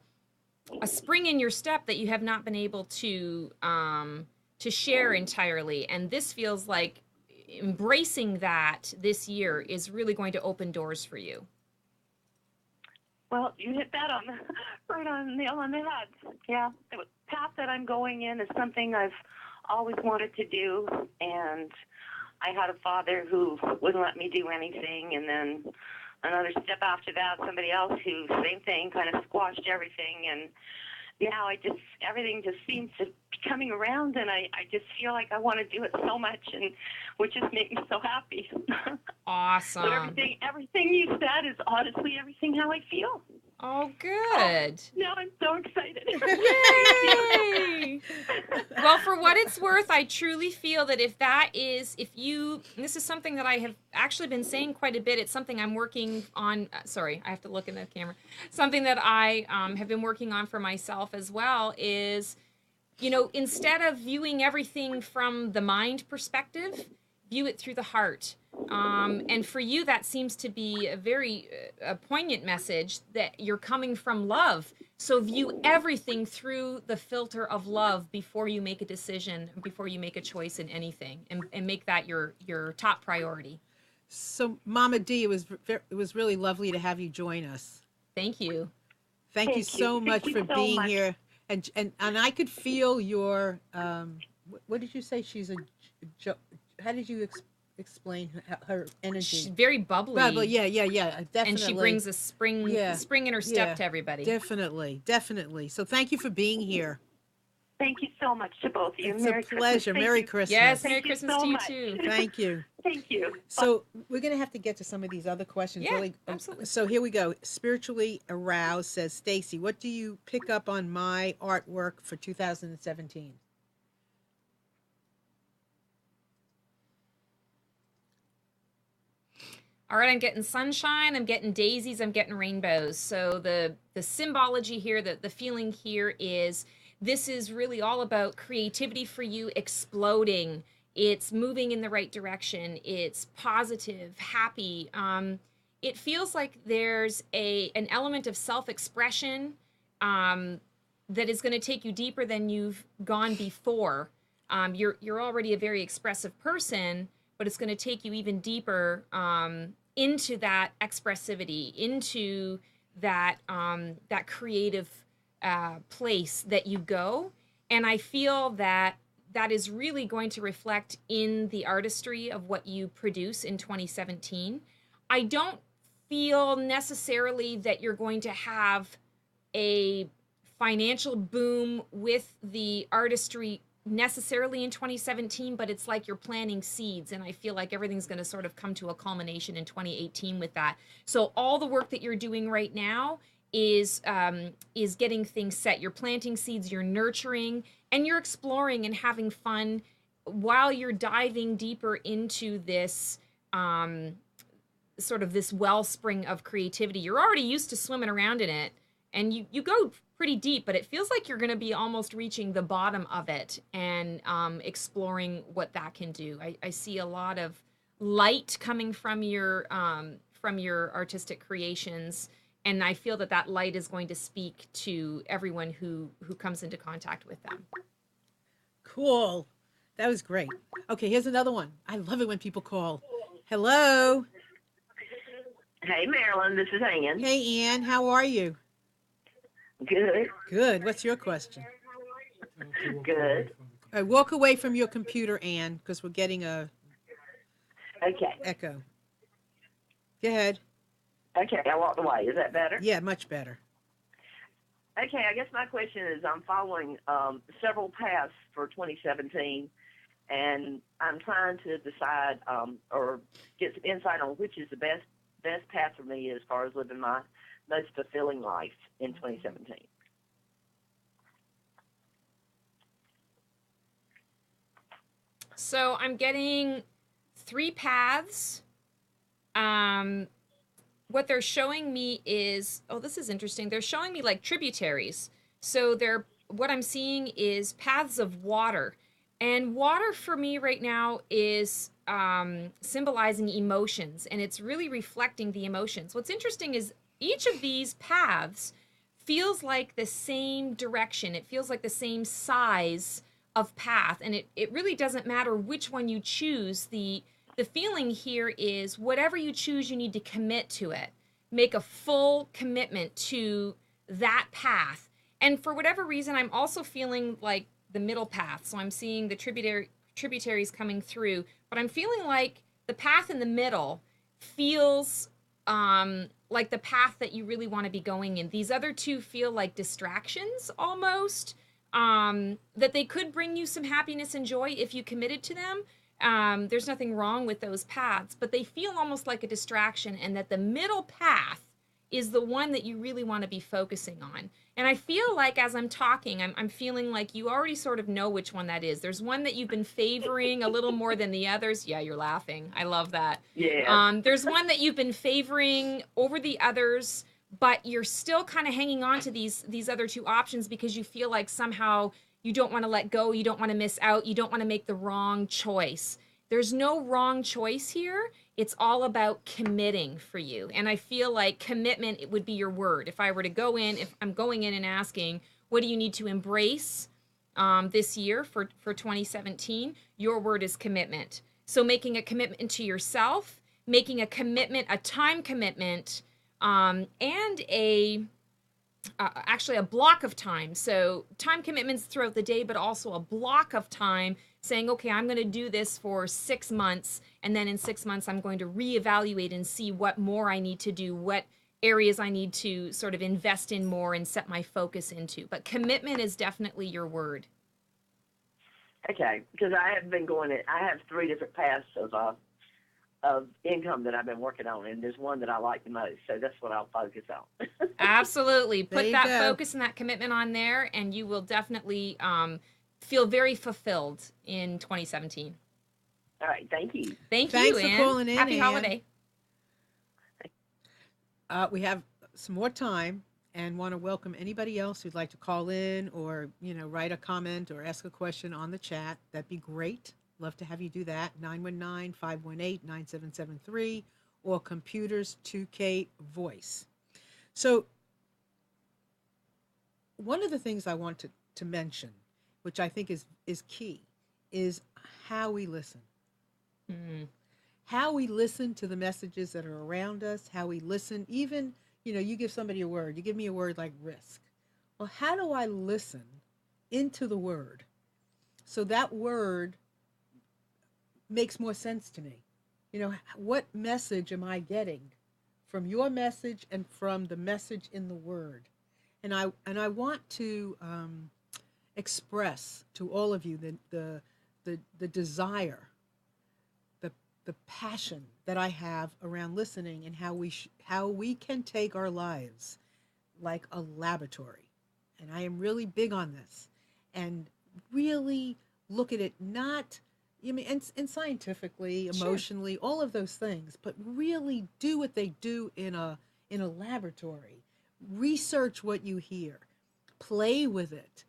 spring in your step that you have not been able to share entirely. And this feels like embracing that this year is really going to open doors for you. Well, you hit that right on the nail on the head. Yeah, the path that I'm going in is something I've always wanted to do, and I had a father who wouldn't let me do anything, and then another step after that, somebody else who, same thing, kind of squashed everything, and now everything just seems to be coming around, and I just feel like I want to do it so much, and which just makes me so happy. Awesome. So everything you said is honestly everything how I feel. Oh, good. Now I'm so excited. Yay! Well, for what it's worth, I truly feel that this is something that I have actually been saying quite a bit. It's something I'm working on. Sorry, I have to look in the camera. Something that I have been working on for myself as well is, instead of viewing everything from the mind perspective, view it through the heart. And for you, that seems to be a very poignant message that you're coming from love. So view everything through the filter of love before you make a decision, before you make a choice in anything, and make that your top priority. So, Mama D, it was really lovely to have you join us. Thank you. Thank you so much for being here. And I could feel your what did you say? She's how did you explain her energy? She's very bubbly. Yeah, definitely. And she brings a spring in her step to everybody. Definitely. So thank you for being here. Thank you so much to both of you. It's Merry a pleasure. Christmas. Merry Christmas. Yes, Merry Christmas to you too. Thank you. Thank you. So we're going to have to get to some of these other questions. Yeah, absolutely. So here we go. Spiritually Aroused says, Stacey, what do you pick up on my artwork for 2017? All right, I'm getting sunshine, I'm getting daisies, I'm getting rainbows. So the symbology here, the feeling here is this is really all about creativity for you exploding. It's moving in the right direction. It's positive, happy. It feels like there's an element of self-expression that is going to take you deeper than you've gone before. You're already a very expressive person, but it's going to take you even deeper into that expressivity, into that that creative place that you go. And I feel that is really going to reflect in the artistry of what you produce in 2017. I don't feel necessarily that you're going to have a financial boom with the artistry necessarily in 2017, but it's like you're planting seeds, and I feel like everything's going to sort of come to a culmination in 2018 with that. So all the work that you're doing right now is getting things set. You're planting seeds, you're nurturing, and you're exploring and having fun while you're diving deeper into this sort of this wellspring of creativity. You're already used to swimming around in it, and you go pretty deep, but it feels like you're going to be almost reaching the bottom of it and exploring what that can do. I see a lot of light coming from your from your artistic creations, and I feel that that light is going to speak to everyone who comes into contact with them. Cool. That was great. Okay, here's another one. I love it when people call. Hello. Hey, Marilyn, this is Ann. Hey, Ann. How are you? Good. Good. What's your question? Good. All right, walk away from your computer, Ann, because we're getting a Okay. echo. Go ahead. Okay, I walked away. Is that better? Yeah, much better. Okay, I guess my question is I'm following several paths for 2017, and I'm trying to decide or get some insight on which is the best path for me as far as living my most fulfilling life in 2017. So I'm getting 3 paths. What they're showing me is, oh, this is interesting. They're showing me like tributaries. So what I'm seeing is paths of water. And water for me right now is symbolizing emotions, and it's really reflecting the emotions. What's interesting is each of these paths feels like the same direction. It feels like the same size of path, and it really doesn't matter which one you choose. The feeling here is whatever you choose, you need to commit to it. Make a full commitment to that path. And for whatever reason, I'm also feeling like the middle path. So I'm seeing the tributaries coming through, but I'm feeling like the path in the middle feels like the path that you really want to be going in. These other two feel like distractions almost, that they could bring you some happiness and joy if you committed to them. There's nothing wrong with those paths, but they feel almost like a distraction, and that the middle path is the one that you really want to be focusing on. And I feel like as I'm talking, I'm feeling like you already sort of know which one that is. There's one that you've been favoring a little more than the others. Yeah, you're laughing. I love that. Yeah. There's one that you've been favoring over the others, but you're still kind of hanging on to these other two options because you feel like somehow you don't want to let go, you don't want to miss out, you don't want to make the wrong choice. There's no wrong choice here. It's all about committing for you. And I feel like commitment, it would be your word. If I were to go in, if I'm going in and asking, what do you need to embrace this year for 2017? Your word is commitment. So making a commitment to yourself, making a commitment, a time commitment, and actually a block of time. So time commitments throughout the day, but also a block of time saying, okay, I'm going to do this for 6 months. And then in 6 months, I'm going to reevaluate and see what more I need to do, what areas I need to sort of invest in more and set my focus into. But commitment is definitely your word. Okay, because I have 3 different paths of income that I've been working on, and there's one that I like the most, so that's what I'll focus on. Absolutely. There Put you that go. focus and that commitment on there, and you will definitely feel very fulfilled in 2017. All right, thank you. Thank Thanks you, for Ann. calling in, Happy Ann. holiday. We have some more time and want to welcome anybody else who'd like to call in or, write a comment or ask a question on the chat. That'd be great. Love to have you do that. 919-518-9773 or computers 2K voice. So one of the things I want to mention, which I think is key, is how we listen. Mm. How we listen to the messages that are around us, how we listen, even, you give somebody a word, you give me a word like risk. Well, how do I listen into the word so that word makes more sense to me? What message am I getting from your message and from the message in the word? And I want to express to all of you the desire, the passion that I have around listening and how we can take our lives like a laboratory. And I am really big on this and really look at it not, and scientifically, emotionally, all of those things, but really do what they do in a laboratory. Research what you hear, play with it,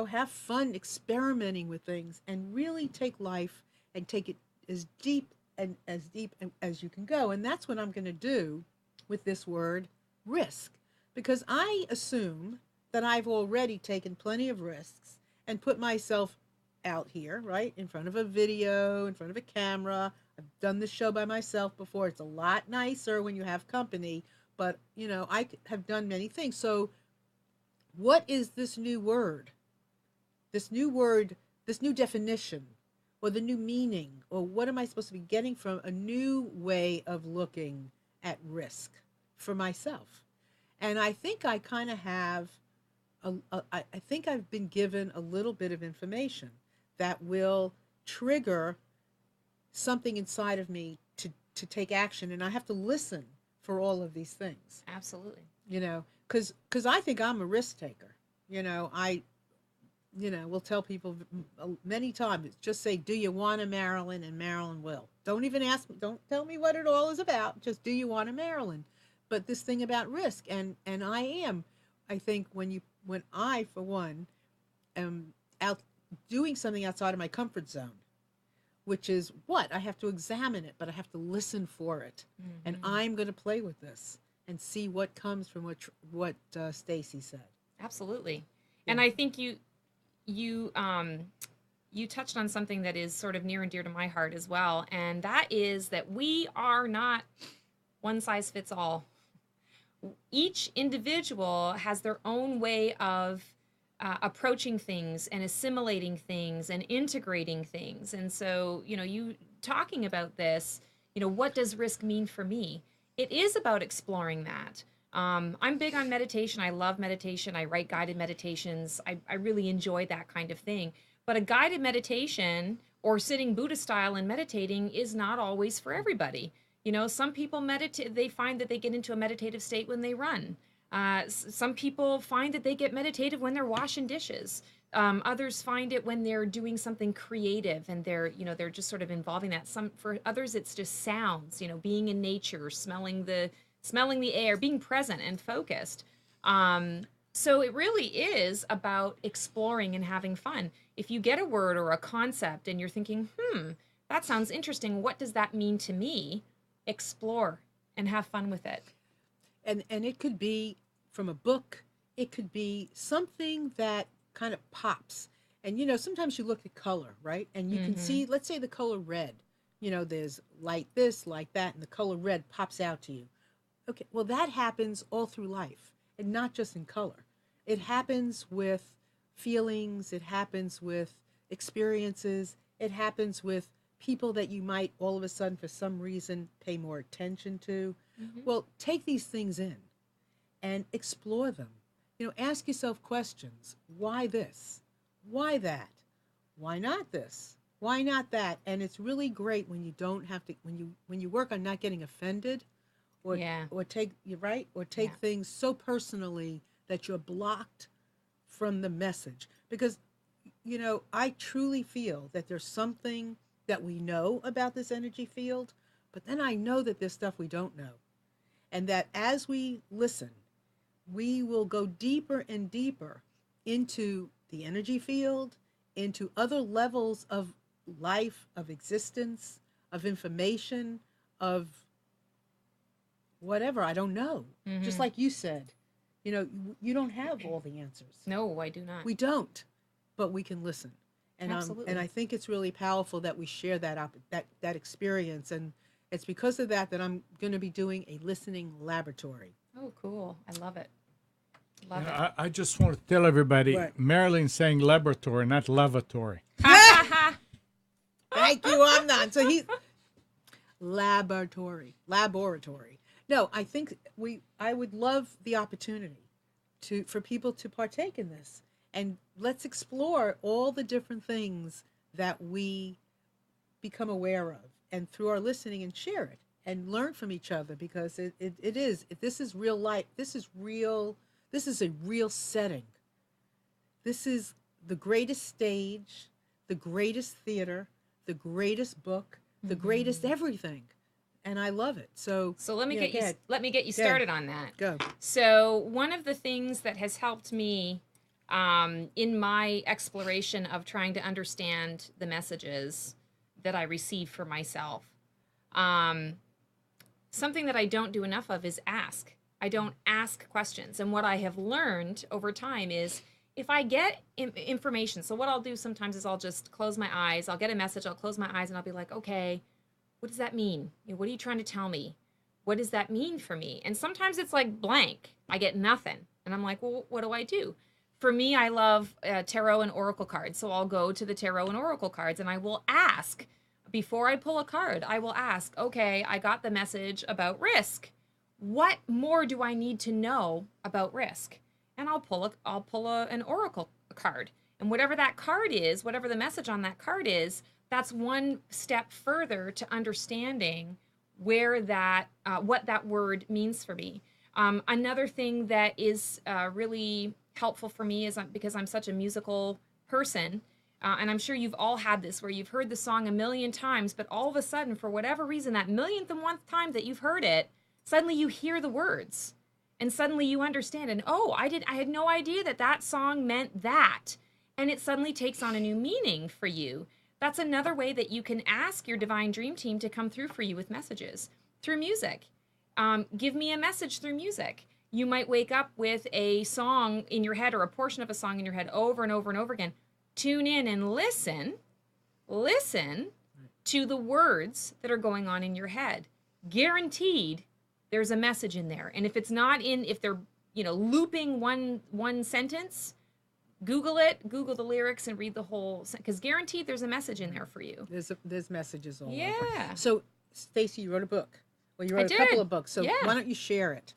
have fun experimenting with things, and really take life and take it as deep and as deep as you can go. And that's what I'm going to do with this word risk, because I assume that I've already taken plenty of risks and put myself out here, right, in front of a video, in front of a camera. I've done this show by myself before. It's a lot nicer when you have company, but I have done many things. So what is this new word? This new definition, or the new meaning, or what am I supposed to be getting from a new way of looking at risk for myself? And I think I kind of have, I think I've been given a little bit of information that will trigger something inside of me to take action. And I have to listen for all of these things. Absolutely. Because I think I'm a risk taker. I will tell people many times, just say, do you want a Marilyn? And Marilyn will. Don't even ask me, don't tell me what it all is about. Just, do you want a Marilyn? But this thing about risk, and I think when I, for one, am out doing something outside of my comfort zone, which is what? I have to examine it, but I have to listen for it. Mm-hmm. And I'm going to play with this and see what comes from what Stacey said. Absolutely. Yeah. And I think you touched on something that is sort of near and dear to my heart as well, and that is that we are not one size fits all. Each individual has their own way of approaching things and assimilating things and integrating things. And so, you talking about this, what does risk mean for me? It is about exploring that. I'm big on meditation. I love meditation. I write guided meditations. I really enjoy that kind of thing. But a guided meditation or sitting Buddha style and meditating is not always for everybody. Some people meditate, they find that they get into a meditative state when they run. Some people find that they get meditative when they're washing dishes. Others find it when they're doing something creative and they're just sort of involving that. For others, it's just sounds, being in nature, smelling the air, being present and focused. So it really is about exploring and having fun. If you get a word or a concept and you're thinking, that sounds interesting, what does that mean to me? Explore and have fun with it. And it could be from a book. It could be something that kind of pops. And, sometimes you look at color, right? And you can see, let's say the color red. There's light this, like that, and the color red pops out to you. Okay, well, that happens all through life, and not just in color. It happens with feelings. It happens with experiences. It happens with people that you might all of a sudden, for some reason, pay more attention to. Mm-hmm. Well, take these things in and explore them. Ask yourself questions. Why this? Why that? Why not this? Why not that? And it's really great when you don't have to, when you work on not getting offended, or take things so personally that you're blocked from the message. Because, I truly feel that there's something that we know about this energy field, but then I know that there's stuff we don't know. And that as we listen, we will go deeper and deeper into the energy field, into other levels of life, of existence, of information, of whatever, I don't know. Mm-hmm. Just like you said, you don't have all the answers. No, I do not. We don't, but we can listen. And and I think it's really powerful that we share that experience. And it's because of that I'm going to be doing a listening laboratory. Oh, cool. I love it. I just want to tell everybody, what? Marilyn's saying laboratory, not lavatory. Thank you, I'm not. So he's laboratory. No, I think I would love the opportunity for people to partake in this. And let's explore all the different things that we become aware of, and through our listening, and share it and learn from each other, because this is real life. This is a real setting. This is the greatest stage, the greatest theater, the greatest book, the greatest everything. And I love it. So let me get you started on that. Go. So one of the things that has helped me in my exploration of trying to understand the messages that I receive for myself Something that I don't do enough of is ask. I don't ask questions. And what I have learned over time is if I get information, so what I'll do sometimes is I'll just close my eyes. I'll get a message, I'll close my eyes, and I'll be like, okay, what does that mean? What are you trying to tell me? What does that mean for me? And sometimes it's like blank. I get nothing. And I'm like, well, what do I do? For me, I love tarot and oracle cards. So I'll go to the tarot and oracle cards and I will ask, before I pull a card, I will ask, okay, I got the message about risk. What more do I need to know about risk? And I'll pull an oracle card. And whatever that card is, whatever the message on that card is, that's one step further to understanding where that, what that word means for me. Another thing that is really helpful for me is because I'm such a musical person, and I'm sure you've all had this where you've heard the song a million times, but all of a sudden, for whatever reason, that millionth and one time that you've heard it, suddenly you hear the words, and suddenly you understand. And oh, I had no idea that song meant that, and it suddenly takes on a new meaning for you. That's another way that you can ask your divine dream team to come through for you with messages through music. Give me a message through music. You might wake up with a song in your head or a portion of a song in your head over and over and over again. Tune in and listen to the words that are going on in your head. Guaranteed there's a message in there. And if it's not if they're, looping one sentence, Google it, Google the lyrics and read the whole, because guaranteed there's a message in there for you. There's messages all over. Yeah. So, Stacey, you wrote a book. Well, you wrote a couple of books. So why don't you share it?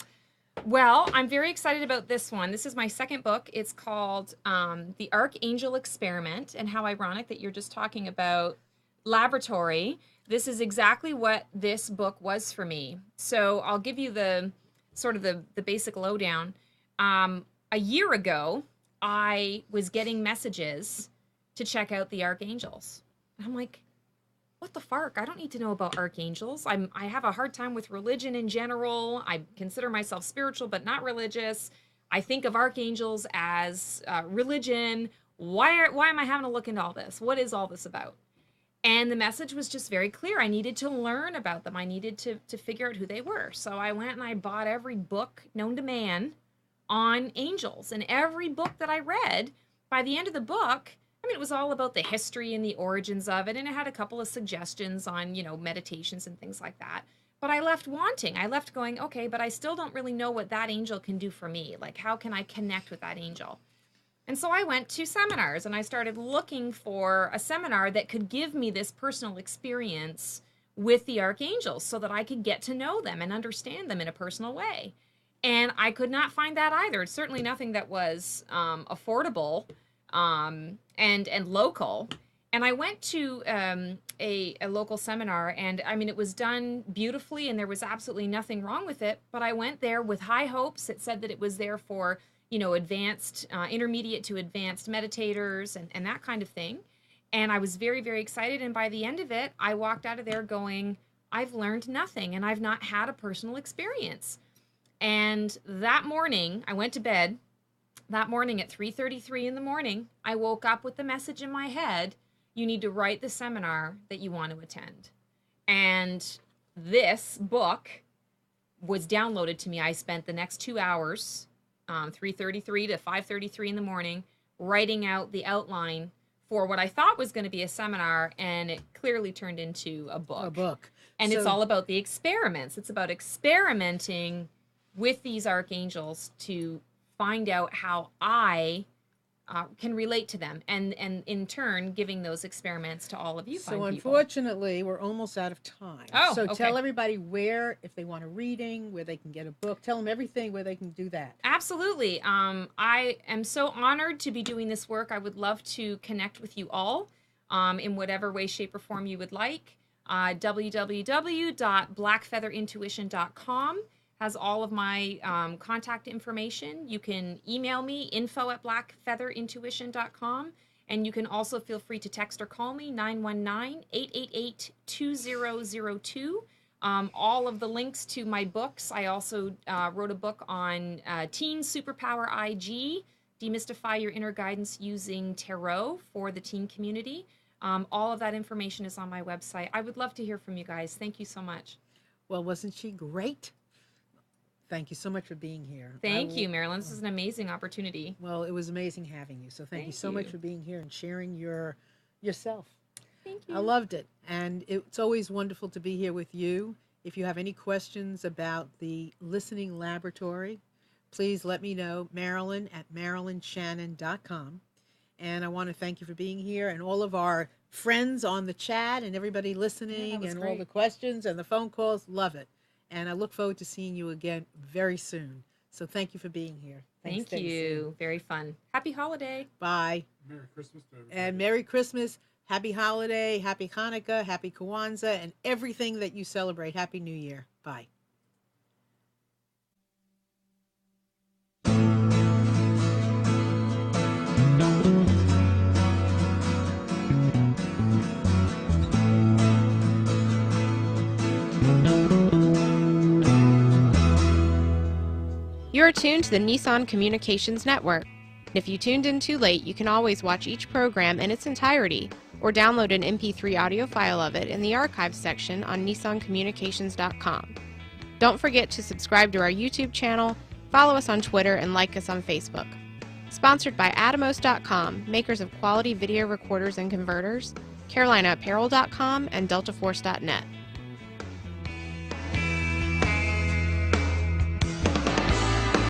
Well, I'm very excited about this one. This is my second book. It's called The Archangel Experiment. And how ironic that you're just talking about laboratory. This is exactly what this book was for me. So I'll give you the sort of the basic lowdown. A year ago, I was getting messages to check out the archangels. And I'm like, what the fark? I don't need to know about archangels. I have a hard time with religion in general. I consider myself spiritual, but not religious. I think of archangels as religion. Why am I having to look into all this? What is all this about? And the message was just very clear. I needed to learn about them. I needed to figure out who they were. So I went and I bought every book known to man on angels. And every book that I read, by the end of the book, it was all about the history and the origins of it, and it had a couple of suggestions on, meditations and things like that. But I left wanting. I left going, okay, but I still don't really know what that angel can do for me. Like, how can I connect with that angel? And so I went to seminars, and I started looking for a seminar that could give me this personal experience with the archangels so that I could get to know them and understand them in a personal way. And I could not find that either. It's certainly nothing that was affordable and local. And I went to a local seminar, and it was done beautifully, and there was absolutely nothing wrong with it. But I went there with high hopes. It said that it was there for, advanced, intermediate to advanced meditators and that kind of thing. And I was very, very excited. And by the end of it, I walked out of there going, I've learned nothing, and I've not had a personal experience. And that morning, I went to bed. That morning at 3:33 in the morning, I woke up with the message in my head, you need to write the seminar that you want to attend. And this book was downloaded to me. I spent the next 2 hours, 3:33 to 5:33 in the morning, writing out the outline for what I thought was going to be a seminar, and it clearly turned into a book. And it's all about the experiments. It's about experimenting with these archangels to find out how I can relate to them, and in turn giving those experiments to all of you. So unfortunately, we're almost out of time. Oh, so okay. Tell everybody where, if they want a reading, where they can get a book. Tell them everything where they can do that. Absolutely. I am so honored to be doing this work. I would love to connect with you all in whatever way, shape, or form you would like. www.blackfeatherintuition.com has all of my contact information. You can email me, info@blackfeatherintuition.com. And you can also feel free to text or call me, 919-888-2002. All of the links to my books. I also wrote a book on Teen Superpower IG, Demystify Your Inner Guidance Using Tarot for the teen community. All of that information is on my website. I would love to hear from you guys. Thank you so much. Well, wasn't she great? Thank you so much for being here. Thank you, Marilyn. This is an amazing opportunity. Well, it was amazing having you. So thank you so much for being here and sharing yourself. Thank you. I loved it. And it's always wonderful to be here with you. If you have any questions about the listening laboratory, please let me know, Marilyn at MarilynShannon.com. And I want to thank you for being here and all of our friends on the chat and everybody listening and all the questions and the phone calls. Love it. And I look forward to seeing you again very soon. So thank you for being here. Thanks, Thank you. Very fun. Happy holiday. Bye. Merry Christmas to everybody. And Merry Christmas, Happy Holiday, Happy Hanukkah, Happy Kwanzaa, and everything that you celebrate. Happy New Year. Bye. You're tuned to the Nissan Communications Network. If you tuned in too late, you can always watch each program in its entirety or download an MP3 audio file of it in the archives section on nissancommunications.com. Don't forget to subscribe to our YouTube channel, follow us on Twitter, and like us on Facebook. Sponsored by Atomos.com, makers of quality video recorders and converters, CarolinaApparel.com, and DeltaForce.net.